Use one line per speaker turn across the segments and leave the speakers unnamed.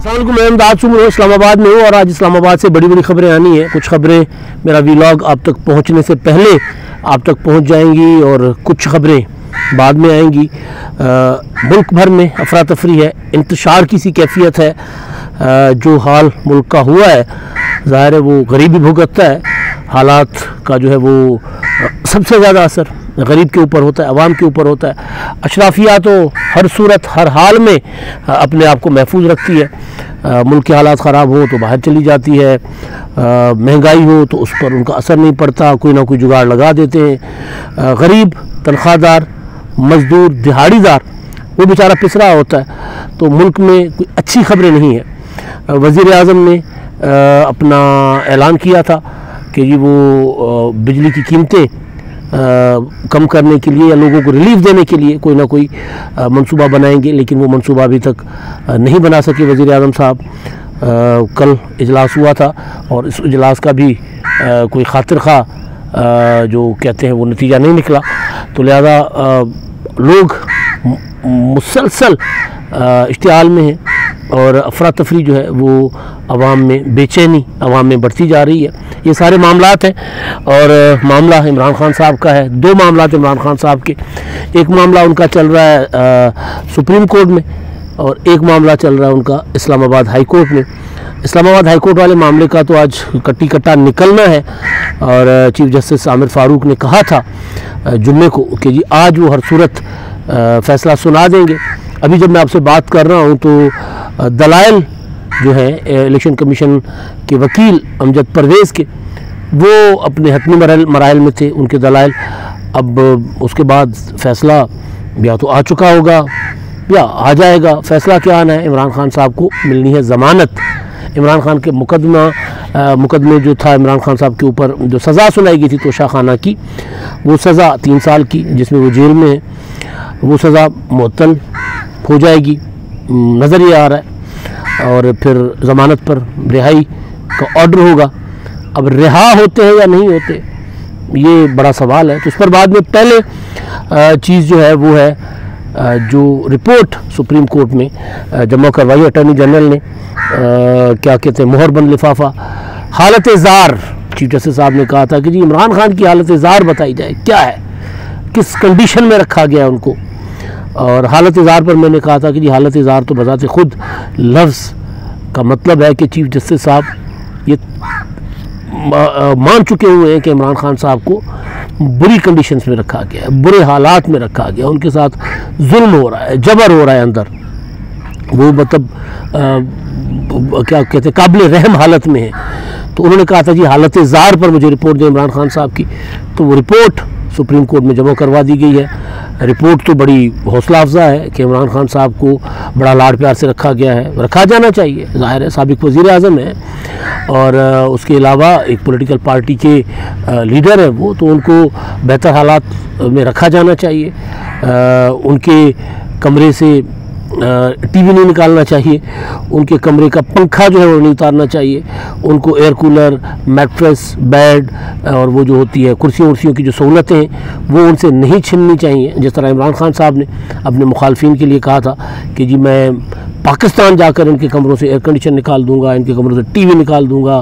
अस्सलामुअलैकुम, मैं इमदाद सुमर इस्लामाबाद में हूँ और आज इस्लामाबाद से बड़ी बड़ी खबरें आनी हैं। कुछ खबरें मेरा व्लॉग आप तक पहुँचने से पहले आप तक पहुँच जाएंगी और कुछ खबरें बाद में आएंगी। मुल्क भर में अफरा तफरी है, इंतशार की सी कैफियत है। जो हाल मुल्क का हुआ है, ज़ाहिर है वो गरीबी भुगतता है। हालात का जो है वो सबसे ज़्यादा असर गरीब के ऊपर होता है, अवाम के ऊपर होता है। अशराफिया तो हर सूरत हर हाल में अपने आप को महफूज रखती है। मुल्क के हालात ख़राब हो तो बाहर चली जाती है, महंगाई हो तो उस पर उनका असर नहीं पड़ता, कोई ना कोई जुगाड़ लगा देते हैं। गरीब, तनख्वाहदार, मज़दूर, दिहाड़ीदार वो बेचारा पिस रहा होता है। तो मुल्क में कोई अच्छी खबरें नहीं है। वज़ीर आज़म ने अपना ऐलान किया था कि जी वो बिजली की कीमतें कम करने के लिए या लोगों को रिलीफ देने के लिए कोई ना कोई मंसूबा बनाएंगे, लेकिन वो मंसूबा अभी तक नहीं बना सके वज़ीर आज़म साहब। कल इजलास हुआ था और इस इजलास का भी कोई खातिर खा जो कहते हैं वो नतीजा नहीं निकला। तो लिहाजा लोग मुसलसल इश्तिहाल में हैं और अफरा तफरी जो है वो अवाम में, बेचैनी अवाम में बढ़ती जा रही है। ये सारे मामलात हैं और मामला इमरान खान साहब का है। दो मामलात इमरान खान साहब के, एक मामला उनका चल रहा है सुप्रीम कोर्ट में और एक मामला चल रहा है उनका इस्लामाबाद हाई कोर्ट में। इस्लामाबाद हाई कोर्ट वाले मामले का तो आज कट्टी कट्टा निकलना है और चीफ जस्टिस आमिर फ़ारूक ने कहा था जुम्मे को कि जी आज वो हर सूरत फ़ैसला सुना देंगे। अभी जब मैं आपसे बात कर रहा हूँ तो दलाइल जो है इलेक्शन कमीशन के वकील अमजद परवेज़ के, वो अपने हतमी मराइल में थे, उनके दलाइल। अब उसके बाद फ़ैसला या तो आ चुका होगा या आ जाएगा। फ़ैसला क्या आना है, इमरान खान साहब को मिलनी है ज़मानत। इमरान खान के मुकदमे जो था इमरान खान साहब के ऊपर जो सज़ा सुनाई गई थी तोशा खाना की, वो सज़ा 3 साल की जिसमें वो जेल में है, वो सज़ा मुअत्तल हो जाएगी नज़र ये आ रहा है और फिर ज़मानत पर रिहाई का ऑर्डर होगा। अब रिहा होते हैं या नहीं होते ये बड़ा सवाल है। तो इस पर बाद में पहले चीज़ जो है वो है जो रिपोर्ट सुप्रीम कोर्ट में जमा करवाई अटॉर्नी जनरल ने, क्या कहते हैं, मोहरबंद लिफाफा हालत ज़ार। चीफ जस्टिस साहब ने कहा था कि जी इमरान खान की हालत ज़ार बताई जाए, क्या है, किस कंडीशन में रखा गया उनको। और हालत ज़ार पर मैंने कहा था कि जी हालत ज़ार तो बजाते खुद लफ्ज़ का मतलब है कि चीफ जस्टिस साहब ये मान चुके हुए हैं कि इमरान खान साहब को बुरी कंडीशंस में रखा गया है, बुरे हालात में रखा गया, उनके साथ जुल्म हो रहा है, जबर हो रहा है अंदर, वो मतलब क्या कहते हैं काबिल रहम हालत में है। तो उन्होंने कहा था जी हालत ज़ार पर मुझे रिपोर्ट दें इमरान खान साहब की। तो वो रिपोर्ट सुप्रीम कोर्ट में जमा करवा दी गई है। रिपोर्ट तो बड़ी हौसला अफजा है कि इमरान खान साहब को बड़ा लाड़ प्यार से रखा गया है, रखा जाना चाहिए। ज़ाहिर है साबिक़ वज़ीर आज़म है और उसके अलावा एक पॉलिटिकल पार्टी के लीडर है वो, तो उनको बेहतर हालात में रखा जाना चाहिए। उनके कमरे से टीवी नहीं निकालना चाहिए, उनके कमरे का पंखा जो है वो नहीं उतारना चाहिए, उनको एयर कूलर, मैट्रेस, बेड और वो जो होती है कुर्सियों की जो सहूलतें हैं वो उनसे नहीं छीननी चाहिए। जिस तरह इमरान खान साहब ने अपने मुखालफिन के लिए कहा था कि जी मैं पाकिस्तान जाकर इनके कमरों से एयर कंडीशन निकाल दूँगा, इनके कमरों से टीवी निकाल दूँगा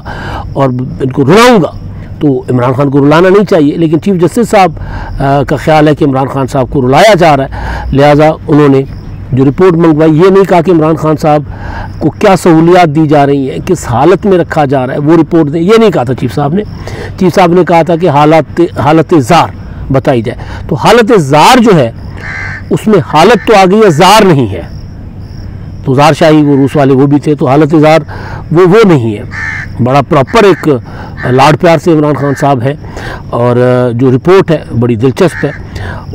और इनको रुलाऊँगा। तो इमरान खान को रुलाना नहीं चाहिए, लेकिन चीफ जस्टिस साहब का ख्याल है कि इमरान खान साहब को रुलाया जा रहा है। लिहाजा उन्होंने जो रिपोर्ट मंगवाई, ये नहीं कहा कि इमरान खान साहब को क्या सहूलियात दी जा रही हैं, किस हालत में रखा जा रहा है, वो रिपोर्ट दें, ये नहीं कहा था चीफ साहब ने। चीफ साहब ने कहा था कि हालत ज़ार बताई जाए। तो हालत ज़ार जो है उसमें हालत तो आ गई है, ज़ार नहीं है। तो ज़ार शाही वो रूस वाले वो भी थे, तो हालत ज़ार वो नहीं है। बड़ा प्रॉपर एक लाड़ प्यार से इमरान खान साहब है और जो रिपोर्ट है बड़ी दिलचस्प है।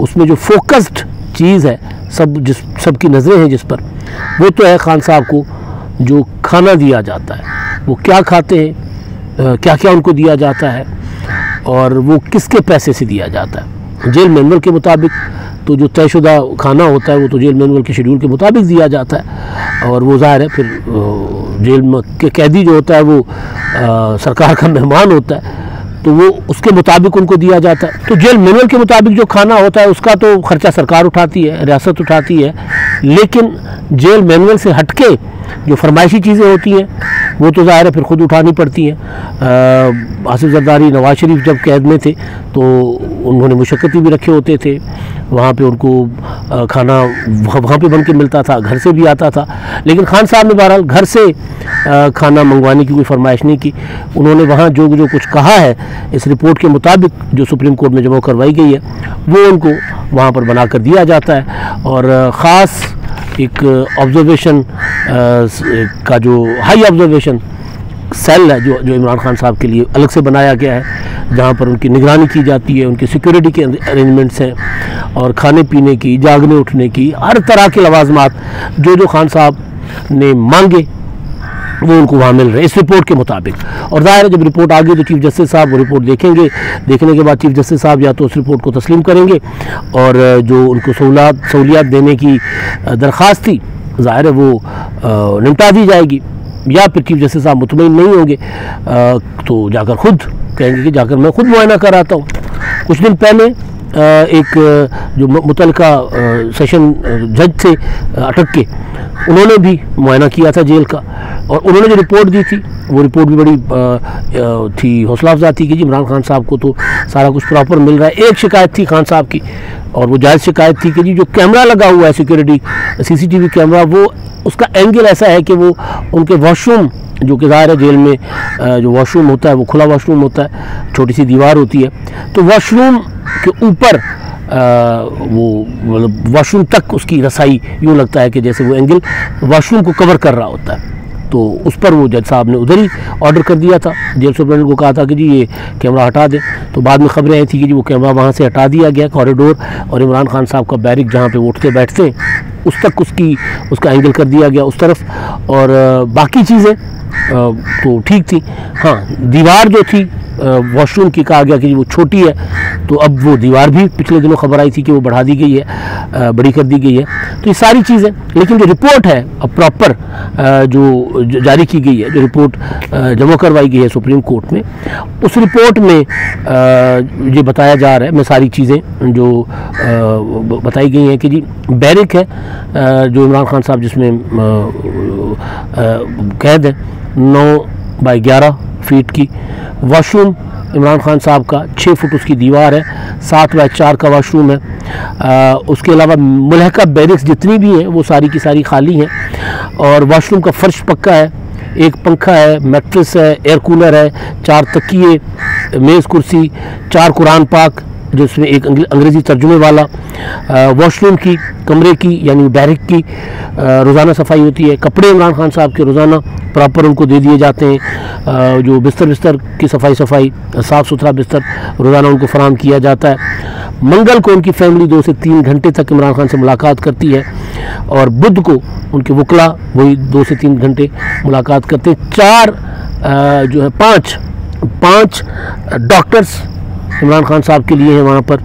उसमें जो फोकस्ड चीज़ है, सबकी नज़रें हैं जिस पर, वो तो है खान साहब को जो खाना दिया जाता है, वो क्या खाते हैं, क्या क्या उनको दिया जाता है और वो किसके पैसे से दिया जाता है। जेल मैनुअल के मुताबिक तो जो तयशुदा खाना होता है वो तो जेल मैनुअल के शेड्यूल के मुताबिक दिया जाता है और वो ज़ाहिर है फिर जेल में के कैदी जो होता है वो सरकार का मेहमान होता है, तो वो उसके मुताबिक उनको दिया जाता है। तो जेल मैनुअल के मुताबिक जो खाना होता है उसका तो खर्चा सरकार उठाती है, रियासत उठाती है, लेकिन जेल मैनुअल से हटके जो फरमाइशी चीज़ें होती हैं वो तो ज़ाहिर है फिर ख़ुद उठानी पड़ती हैं। आसिफ जरदारी नवाज शरीफ जब कैद में थे तो उन्होंने मुशक्क़ती भी रखे होते थे, वहाँ पे उनको खाना वहाँ पे बन के मिलता था, घर से भी आता था, लेकिन खान साहब ने बहरहाल घर से खाना मंगवाने की कोई फरमाइश नहीं की। उन्होंने वहाँ जो कुछ कहा है इस रिपोर्ट के मुताबिक जो सुप्रीम कोर्ट में जमा करवाई गई है वो उनको वहाँ पर बना कर दिया जाता है। और ख़ास एक ऑब्जर्वेशन का जो हाई ऑब्जर्वेशन सेल है जो इमरान खान साहब के लिए अलग से बनाया गया है, जहाँ पर उनकी निगरानी की जाती है, उनकी सिक्योरिटी के अरेंजमेंट्स हैं और खाने पीने की, जागने उठने की, हर तरह के लवाजमात जो खान साहब ने मांगे वो उनको वहाँ मिल रहे हैं इस रिपोर्ट के मुताबिक। और ज़ाहिर है जब रिपोर्ट आ गई तो चीफ जस्टिस साहब वो रिपोर्ट देखेंगे, देखने के बाद चीफ जस्टिस साहब या तो उस रिपोर्ट को तस्लीम करेंगे और जो उनको सहूलियात देने की दरख्वास्त थी ज़ाहिर है वो निपटा दी जाएगी, या फिर चीफ जस्टिस साहब मुतमईन नहीं होंगे तो जाकर खुद कहेंगे कि जाकर मैं खुद मुआयना कराता हूँ। कुछ दिन पहले एक जो मुतलका सेशन जज थे अटक के, उन्होंने भी मुआयना किया था जेल का, और उन्होंने जो रिपोर्ट दी थी वो रिपोर्ट भी बड़ी थी हौसला अफजा थी कि जी इमरान खान साहब को तो सारा कुछ प्रॉपर मिल रहा है। एक शिकायत थी खान साहब की और वो जायज़ शिकायत थी कि जी जो कैमरा लगा हुआ है सिक्योरिटी CCTV कैमरा, वो उसका एंगल ऐसा है कि वो उनके वॉशरूम जो कि ज़ाहिर है जेल में जो वॉशरूम होता है वो खुला वॉशरूम होता है, छोटी सी दीवार होती है, तो वॉशरूम के ऊपर वो मतलब वॉशरूम तक उसकी रसाई यूँ लगता है कि जैसे वो एंगल वॉशरूम को कवर कर रहा होता है। तो उस पर वो जज साहब ने उधर ही ऑर्डर कर दिया था, जेल सुपरिटेंडेंट को कहा था कि जी ये कैमरा हटा दें। तो बाद में खबरें आई थी कि जी वो कैमरा वहाँ से हटा दिया गया कॉरिडोर, और इमरान खान साहब का बैरिक जहाँ पे वो उठते बैठते उस तक उसका एंगल कर दिया गया उस तरफ, और बाकी चीज़ें तो ठीक थी। हाँ, दीवार जो थी वॉशरूम की कहा गया कि वो छोटी है, तो अब वो दीवार भी पिछले दिनों खबर आई थी कि वो बढ़ा दी गई है, बड़ी कर दी गई है। तो ये सारी चीज़ें, लेकिन जो रिपोर्ट है अब प्रॉपर जो जारी की गई है, जो रिपोर्ट जमा करवाई गई है सुप्रीम कोर्ट में, उस रिपोर्ट में ये बताया जा रहा है, मैं सारी चीज़ें जो बताई गई हैं कि जी बैरिक है जो इमरान खान साहब जिसमें कैद है 9 बाई 11 फीट की, वॉशरूम इमरान खान साहब का 6 फुट उसकी दीवार है, 7 बाई 4 का वॉशरूम है। उसके अलावा मुलहका बैरिक्स जितनी भी हैं वो सारी की सारी खाली हैं, और वॉशरूम का फर्श पक्का है, एक पंखा है, मैट्रेस है, एयर कूलर है, 4 तकिए, मेज़ कुर्सी, 4 कुरान पाक जिसमें एक अंग्रेज़ी तर्जुमे वाला, वॉशरूम की, कमरे की यानी बैरिक की रोज़ाना सफाई होती है। कपड़े इमरान खान साहब के रोज़ाना प्रॉपर उनको दे दिए जाते हैं, जो बिस्तर की सफाई साफ़ सुथरा बिस्तर रोज़ाना उनको फराहम किया जाता है। मंगल को उनकी फैमिली 2 से 3 घंटे तक इमरान खान से मुलाकात करती है, और बुध को उनके वकला वही 2 से 3 घंटे मुलाकात करते हैं। 5 डॉक्टर्स इमरान खान साहब के लिए हैं वहाँ पर,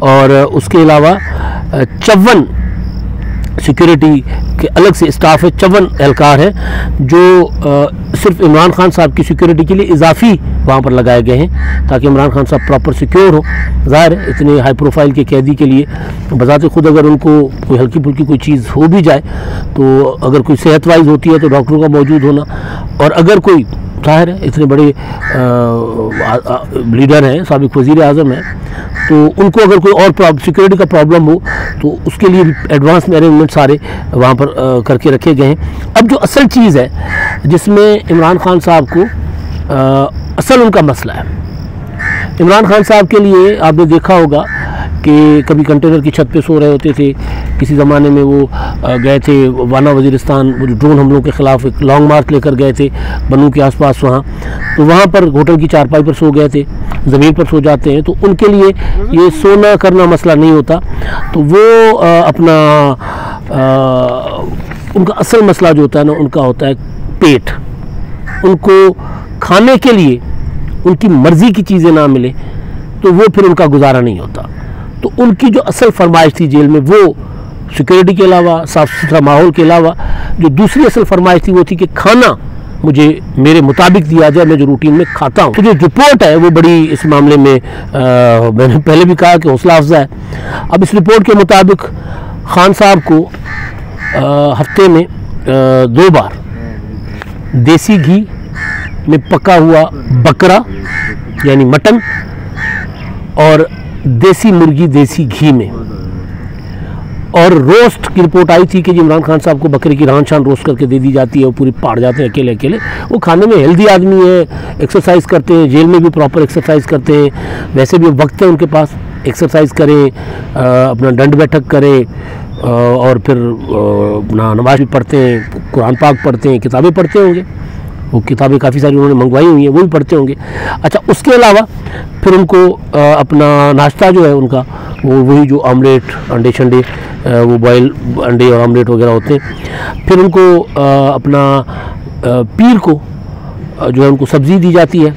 और उसके अलावा 54 सिक्योरिटी के अलग से स्टाफ है, 54 एहलकार हैं जो सिर्फ इमरान खान साहब की सिक्योरिटी के लिए इजाफी वहाँ पर लगाए गए हैं ताकि इमरान खान साहब प्रॉपर सिक्योर हो। ज़ाहिर है इतने हाई प्रोफाइल के कैदी के लिए बजाते खुद अगर उनको कोई हल्की फुल्की कोई चीज़ हो भी जाए तो अगर कोई सेहत वाइज होती है तो डॉक्टरों का मौजूद होना, और अगर कोई ज़ाहिर है इतने बड़े लीडर हैं, साबिक वज़ीर आज़म हैं, तो उनको अगर कोई और सिक्योरिटी का प्रॉब्लम हो तो उसके लिए भी एडवांस में अरेंजमेंट सारे वहाँ पर करके रखे गए हैं। अब जो असल चीज़ है जिसमें इमरान खान साहब को असल उनका मसला है, इमरान खान साहब के लिए आपने देखा होगा कि कभी कंटेनर की छत पे सो रहे होते थे, किसी ज़माने में वो गए थे वाना वज़ीरिस्तान, वो जो ड्रोन हमलों के ख़िलाफ़ एक लॉन्ग मार्च लेकर गए थे बनू के आसपास, वहाँ पर होटल की चारपाई पर सो गए थे, ज़मीन पर सो जाते हैं, तो उनके लिए ये सोना करना मसला नहीं होता। तो वो उनका असल मसला जो होता है ना, उनका होता है पेट। उनको खाने के लिए उनकी मर्ज़ी की चीज़ें ना मिले तो वो फिर उनका गुजारा नहीं होता। तो उनकी जो असल फरमाइश थी जेल में, वो सिक्योरिटी के अलावा, साफ़ सुथरा माहौल के अलावा, जो दूसरी असल फरमाइश थी वो थी कि खाना मुझे मेरे मुताबिक दिया जाए, मैं जो रूटीन में खाता हूँ। तो जो रिपोर्ट है वो बड़ी इस मामले में मैंने पहले भी कहा कि हौसला अफजा है। अब इस रिपोर्ट के मुताबिक खान साहब को हफ्ते में 2 बार देसी घी में पका हुआ बकरा यानी मटन और देसी मुर्गी देसी घी में, और रोस्ट की रिपोर्ट आई थी कि इमरान खान साहब को बकरे की रान शान रोस्ट करके दे दी जाती है, वो पूरी पाड़ जाते हैं अकेले अकेले। वो खाने में हेल्दी आदमी है, एक्सरसाइज करते हैं, जेल में भी प्रॉपर एक्सरसाइज करते हैं, वैसे भी वक्त है उनके पास, एक्सरसाइज करें, अपना दंड बैठक करें, और फिर अपना नमाज भी पढ़ते हैं, कुरान पाक पढ़ते हैं, किताबें पढ़ते होंगे, वो किताबें काफ़ी सारी उन्होंने मंगवाई हुई हैं, वो भी पढ़ते होंगे। अच्छा, उसके अलावा फिर उनको अपना नाश्ता जो है उनका वो वही जो ऑमलेट, अंडे शंडे, वो बॉयल अंडे और ऑमलेट वगैरह होते हैं। फिर उनको अपना पीर को जो है उनको सब्ज़ी दी जाती है,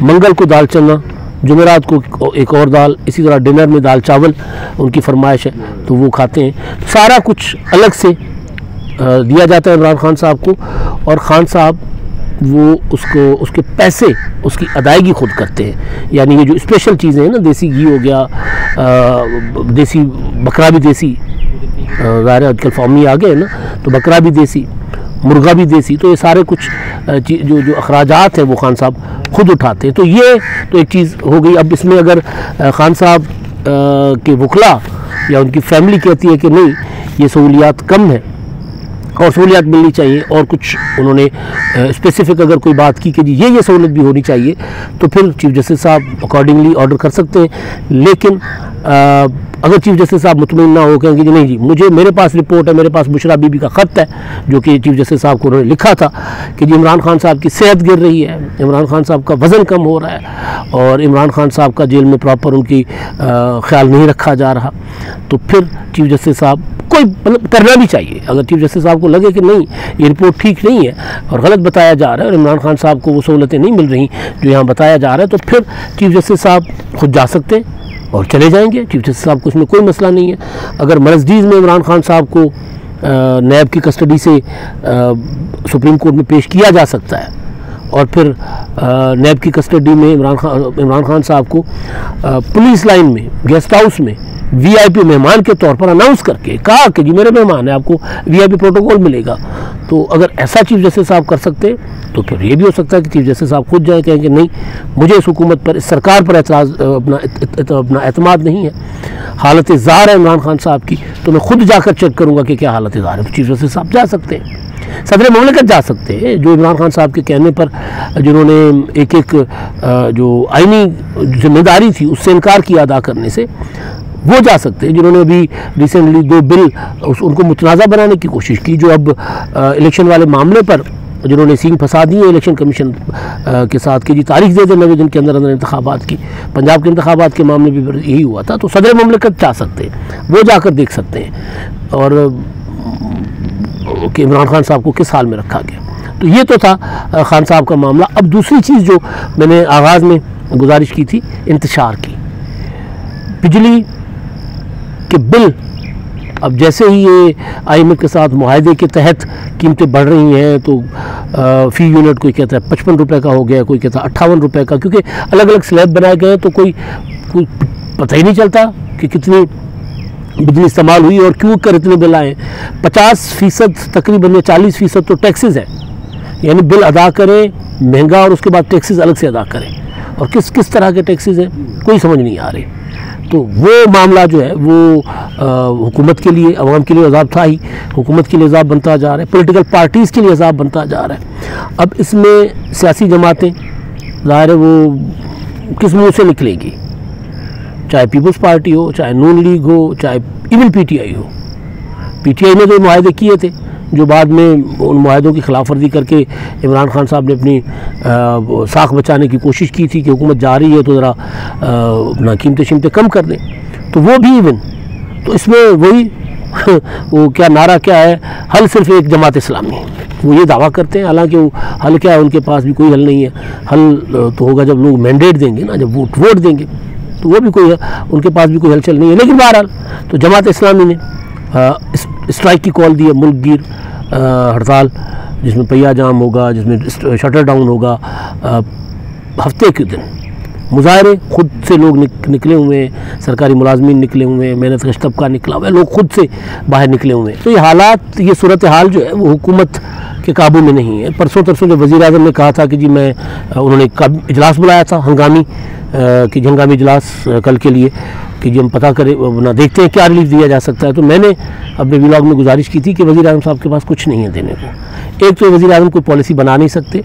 मंगल को दाल चना, जुमेरात को एक और दाल, इसी तरह डिनर में दाल चावल उनकी फरमाइश है तो वो खाते हैं। सारा कुछ अलग से दिया जाता है इमरान खान साहब को, और ख़ान साहब वो उसको उसके पैसे उसकी अदायगी खुद करते हैं। यानी ये जो स्पेशल चीज़ें हैं ना, देसी घी हो गया, देसी बकरा भी देसी, ज़ाहिर है आजकल फार्मी आ गए ना, तो बकरा भी देसी, मुर्गा भी देसी, तो ये सारे कुछ जो अखराजात हैं वो ख़ान साहब खुद उठाते हैं। तो ये तो एक चीज़ हो गई। अब इसमें अगर ख़ान साहब के वकला या उनकी फैमिली कहती है कि नहीं ये सहूलियात कम है और सहूलियात मिलनी चाहिए, और कुछ उन्होंने स्पेसिफिक अगर कोई बात की कि जी ये सहूलत भी होनी चाहिए, तो फिर चीफ जस्टिस साहब अकॉर्डिंगली ऑर्डर कर सकते हैं। लेकिन अगर चीफ जस्टिस साहब मुतमईन ना हो, कहेंगे जी नहीं जी मेरे पास रिपोर्ट है, मेरे पास बुशरा बीबी का ख़त है जो कि चीफ जस्टिस साहब को उन्होंने लिखा था कि जी इमरान खान साहब की सेहत गिर रही है, इमरान खान साहब का वज़न कम हो रहा है और इमरान खान साहब का जेल में प्रॉपर उनकी ख्याल नहीं रखा जा रहा, तो फिर चीफ जस्टिस साहब कोई मतलब करना भी चाहिए। अगर चीफ जस्टिस साहब को लगे कि नहीं ये रिपोर्ट ठीक नहीं है और गलत बताया जा रहा है और इमरान खान साहब को वो सहूलतें नहीं मिल रही जो यहाँ बताया जा रहा है, तो फिर चीफ जस्टिस साहब खुद जा सकते हैं और चले जाएंगे। चीफ जस्टिस साहब को उसमें कोई मसला नहीं है। अगर मरज़डीज़ में इमरान खान साहब को नैब की कस्टडी से सुप्रीम कोर्ट में पेश किया जा सकता है और फिर नैब की कस्टडी में इमरान खान साहब को पुलिस लाइन में, गेस्ट हाउस में वीआईपी मेहमान के तौर पर अनाउंस करके कहा कि जी मेरे मेहमान है, आपको वीआईपी प्रोटोकॉल मिलेगा, तो अगर ऐसा चीफ जस्टिस साहब कर सकते हैं तो फिर ये भी हो सकता है कि चीफ जस्टिस साहब खुद जाए, कहेंगे नहीं मुझे इस हुकूमत पर, इस सरकार पर अपना एतमाद नहीं है, हालत ज़ार है इमरान खान साहब की, तो मैं खुद जाकर चेक करूँगा कि क्या हालत ज़ार है। तो चीफ जस्टिस साहब जा सकते हैं, सदर मुमलिकत जा सकते हैं, जो इमरान खान साहब के कहने पर जिन्होंने एक जो आईनी जिम्मेदारी थी उससे इनकार किया अदा करने से, वो जा सकते हैं। जिन्होंने अभी रिसेंटली 2 बिल उनको मुतनाज़ा बनाने की कोशिश की, जो अब इलेक्शन वाले मामले पर जिन्होंने सींग फंसा दी है इलेक्शन कमीशन के साथ कि जी तारीख दे दें 90 दिन के अंदर इंतखाबात की। पंजाब के इंतखाबात के मामले में भी यही हुआ था। तो सदर मुमलिकत जा सकते हैं, वो जाकर देख सकते हैं और कि इमरान खान साहब को किस हाल में रखा गया। तो ये तो था खान साहब का मामला। अब दूसरी चीज़ जो मैंने आगाज़ में गुजारिश की थी इंतशार की, बिजली के बिल अब जैसे ही ये IMF के साथ मुआहदे के तहत कीमतें बढ़ रही हैं तो फ़ी यूनिट कोई कहता है 55 रुपये का हो गया, कोई कहता है 58 रुपये का, क्योंकि अलग अलग स्लैब बनाए गए तो कोई पता ही नहीं चलता कि कितनी बिजली इस्तेमाल हुई और क्यों कर इतने बिल आए। 50% तकरीबन 40% तो टैक्सेस है, यानी बिल अदा करें महंगा और उसके बाद टैक्सेस अलग से अदा करें, और किस किस तरह के टैक्सेस हैं कोई समझ नहीं आ रही। तो वो मामला जो है वो हुकूमत के लिए, अवाम के लिए अज़ाब था ही, हुकूमत के लिए अज़ाब बनता जा रहा है, पॉलिटिकल पार्टीज़ के लिए अज़ाब बनता जा रहा है। अब इसमें सियासी जमातें ज़ाहिर है वो किस मुँह से निकलेंगी, चाहे पीपल्स पार्टी हो, चाहे नून लीग हो, चाहे इवन PTI हो। PTI ने जो मुआहदे किए थे, जो बाद में उन मुआहदों की खिलाफ वर्जी करके इमरान खान साहब ने अपनी साख बचाने की कोशिश की थी कि हुकूमत जा रही है तो ज़रा अपना कीमतें कम कर दें, तो वो भी इवन। तो इसमें वही वो क्या नारा क्या है, हल सिर्फ एक जमात इस्लामी है, वो ये दावा करते हैं, हालांकि वो हल क्या है उनके पास भी कोई हल नहीं है। हल तो होगा जब लोग मैंडेट देंगे ना, जब वोट देंगे, तो वो भी कोई उनके पास भी कोई हलचल नहीं है। लेकिन बहरहाल तो जमात इस्लामी ने स्ट्राइक की कॉल दी है, मुल्क गिर हड़ताल, जिसमें पहिया जाम होगा, जिसमें शटर डाउन होगा हफ्ते के दिन, मुजाहरे खुद से लोग निकले हुए हैं, सरकारी मुलाजमीन निकले हुए हैं, मेहनत कश तबका निकला हुआ है, लोग खुद से बाहर निकले हुए हैं। तो ये हालात, ये सूरत हाल जो है वो हुकूमत के काबू में नहीं है। परसों तरसों जो वज़ीर आज़म ने कहा था कि जी उन्होंने इजलास बुलाया था हंगामी इजलास कल के लिए कि जी हम पता करें ना, देखते हैं क्या रिलीफ दिया जा सकता है। तो मैंने अपने व्लॉग में गुजारिश की थी कि वज़ीर आज़म साहब के पास कुछ नहीं है देने को। एक तो वज़ीर आज़म कोई पॉलिसी बना नहीं सकते,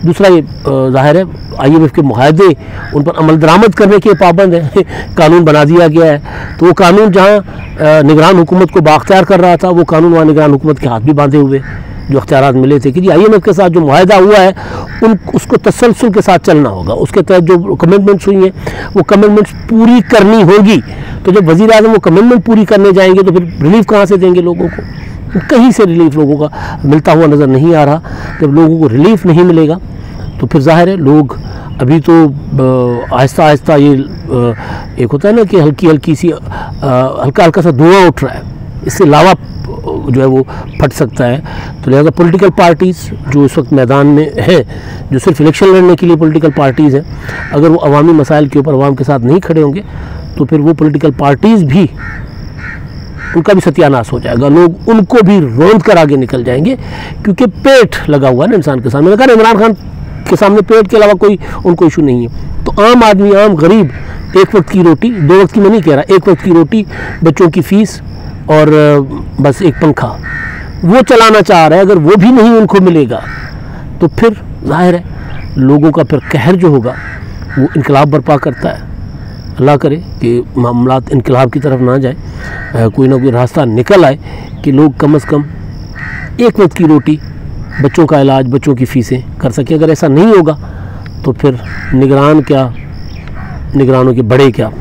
दूसरा ये ज़ाहिर है IMF के मुआहदे उन पर अमल दरामद करने के पाबंद है। कानून बना दिया गया है, तो वो कानून जहाँ निगरान हुकूमत को बाख्तियार कर रहा था, वो कानून वहाँ निगरान हुकूमत के हाथ भी बांधे हुए जो अख्तियारात मिले थे कि जी IMF के साथ जो मुआहदा हुआ है उसको तसलसल के साथ चलना होगा, उसके तहत जो कमिटमेंट्स हुई हैं वो कमिटमेंट्स पूरी करनी होगी। तो जब वज़ीर आज़म वो कमिटमेंट पूरी करने जाएंगे तो फिर रिलीफ कहाँ से देंगे लोगों को? कहीं से रिलीफ लोगों का मिलता हुआ नज़र नहीं आ रहा। जब लोगों को रिलीफ नहीं मिलेगा तो फिर ज़ाहिर है लोग अभी तो आहिस्ता आहिस्ता ये एक होता है ना कि हल्की हल्की सी हल्का हल्का सा धुआं उठ रहा है, इससे लावा जो है वो फट सकता है। तो लिहाजा पॉलिटिकल पार्टीज़ जो इस वक्त मैदान में है, जो सिर्फ इलेक्शन लड़ने के लिए पॉलिटिकल पार्टीज़ हैं, अगर वो अवामी मसाइल के ऊपर अवाम के साथ नहीं खड़े होंगे तो फिर वो पॉलिटिकल पार्टीज़ भी, उनका भी सत्यानाश हो जाएगा। लोग उनको भी रौंद कर आगे निकल जाएंगे, क्योंकि पेट लगा हुआ है ना इंसान के सामने। मैंने कहा इमरान खान के सामने पेट के अलावा कोई उनको इशू नहीं है। तो आम आदमी, आम गरीब, एक वक्त की रोटी, 2 वक्त की मैं नहीं कह रहा, एक वक्त की रोटी, बच्चों की फीस और बस एक पंखा, वो चलाना चाह रहा है। अगर वो भी नहीं उनको मिलेगा तो फिर जाहिर है लोगों का फिर कहर जो होगा वो इनकलाब बर्पा करता है। अल्लाह करे कि मामलात इनकलाब की तरफ ना जाए, कोई ना कोई रास्ता निकल आए कि लोग कम से कम एक वक्त की रोटी, बच्चों का इलाज, बच्चों की फ़ीसें कर सकें। अगर ऐसा नहीं होगा तो फिर निगरान क्या, निगरानों के बड़े क्या,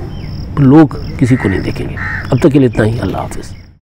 लोग किसी को नहीं देखेंगे। अब तक के लिए इतना ही। अल्लाह हाफ़िज़।